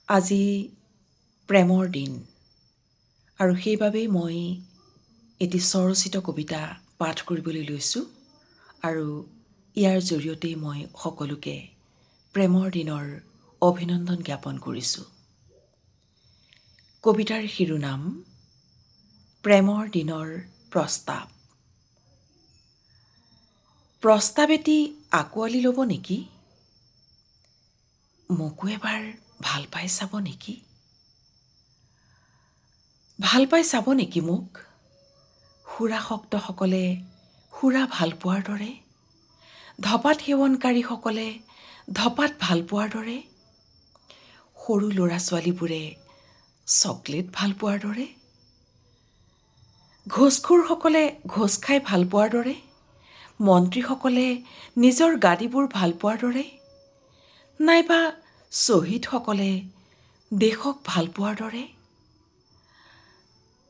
আজি প্ৰেমৰ দিন আৰু সেইবাবেই মই এটি স্বৰচিত কবিতা পাঠ কৰিবলৈ লৈছোঁ আৰু ইয়াৰ জৰিয়তে মই সকলোকে প্ৰেমৰ দিনৰ অভিনন্দন জ্ঞাপন কৰিছোঁ। কবিতাৰ শিৰোনাম প্ৰেমৰ দিনৰ প্ৰস্তাৱ। প্ৰস্তাৱ এটি আঁকোৱালি ল'ব নেকি? মোকো এবাৰ ভাল পাই চাব নেকি? ভাল পাই চাব নেকি মোক? সুৰাসক্তসকলে সুৰা ভাল পোৱাৰ দৰে, ধপাত সেৱনকাৰীসকলে ধপাত ভাল পোৱাৰ দৰে, সৰু ল'ৰা ছোৱালীবোৰে চকলেট ভাল পোৱাৰ দৰে, ঘোষখোৰসকলে ঘোষ খাই ভাল পোৱাৰ দৰে, মন্ত্ৰীসকলে নিজৰ গাদীবোৰ ভাল পোৱাৰ দৰে, নাইবা শ্বহীদসকলে দেশক ভাল পোৱাৰ দৰে।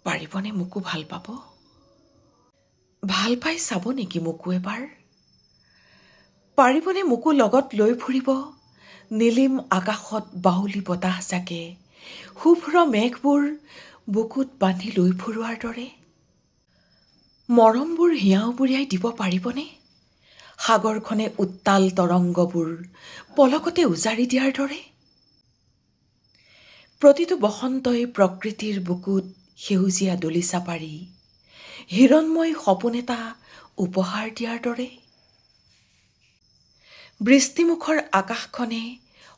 পাৰিবনে মোকো ভাল পাব? ভাল পাই চাব নেকি মোকো এবাৰ? পাৰিবনে মোকো লগত লৈ ফুৰিব নীলিম আকাশত বাউলি বতাহজাকে শুভ্ৰ মেঘবোৰ বুকুত বান্ধি লৈ ফুৰোৱাৰ দৰে? মৰমবোৰ হিয়াওবুৰিয়াই দিব পাৰিবনে? সাগৰখনে উত্তাল তৰংগবোৰ পলকতে উজাৰি দিয়াৰ দৰে? প্ৰতিটো বসন্তই প্ৰকৃতিৰ বুকুত সেউজীয়া দলিচা পাৰি হিৰণময় সপোন এটা উপহাৰ দিয়াৰ দৰে? বৃষ্টিমুখৰ আকাশখনে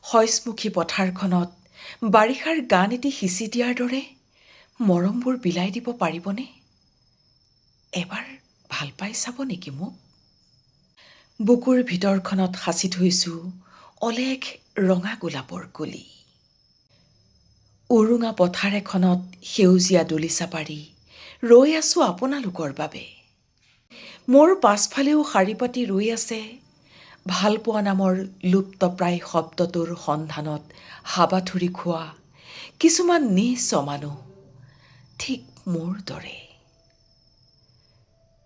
শইচমুখী পথাৰখনত বাৰিষাৰ গান এটি সিঁচি দিয়াৰ দৰে মৰমবোৰ বিলাই দিব পাৰিবনে? এবাৰ ভাল পাই চাব নেকি মোক? বুকুৰ ভিতৰখনত সাঁচি থৈছোঁ অলেখ ৰঙা গোলাপৰ কলি। উৰুঙা পথাৰ এখনত সেউজীয়া দলিচা পাৰি ৰৈ আছোঁ আপোনালোকৰ বাবে। মোৰ পাছফালেও শাৰী পাতি ৰৈ আছে ভালপোৱা নামৰ লুপ্তপ্ৰায় শব্দটোৰ সন্ধানত হাবাথুৰি খোৱা কিছুমান নিঃস্ব মানুহ, ঠিক মোৰ দৰে।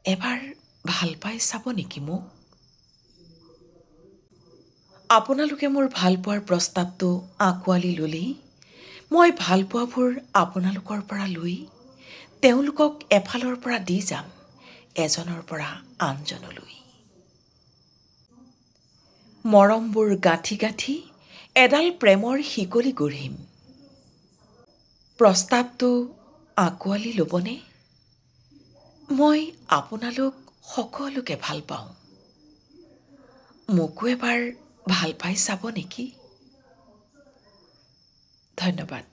এবাৰ ভাল পাই চাব নেকি মোক? আপোনালোকে মোৰ ভালপোৱাৰ প্ৰস্তাৱটো আঁকোৱালি ল'লেই মই ভালপোৱাবোৰ আপোনালোকৰ পৰা লৈ তেওঁলোকক এফালৰ পৰা দি যাম এজনৰ পৰা আনজনলৈ। মৰমবোৰ গাঁঠি গাঁঠি এডাল প্ৰেমৰ শিকলি গঢ়িম। প্ৰস্তাৱটো আঁকোৱালি ল'বনে? মই আপোনালোক সকলোকে ভাল পাওঁ। মোকো এবাৰ ভাল পাই চাব নেকি? ধন্যবাদ।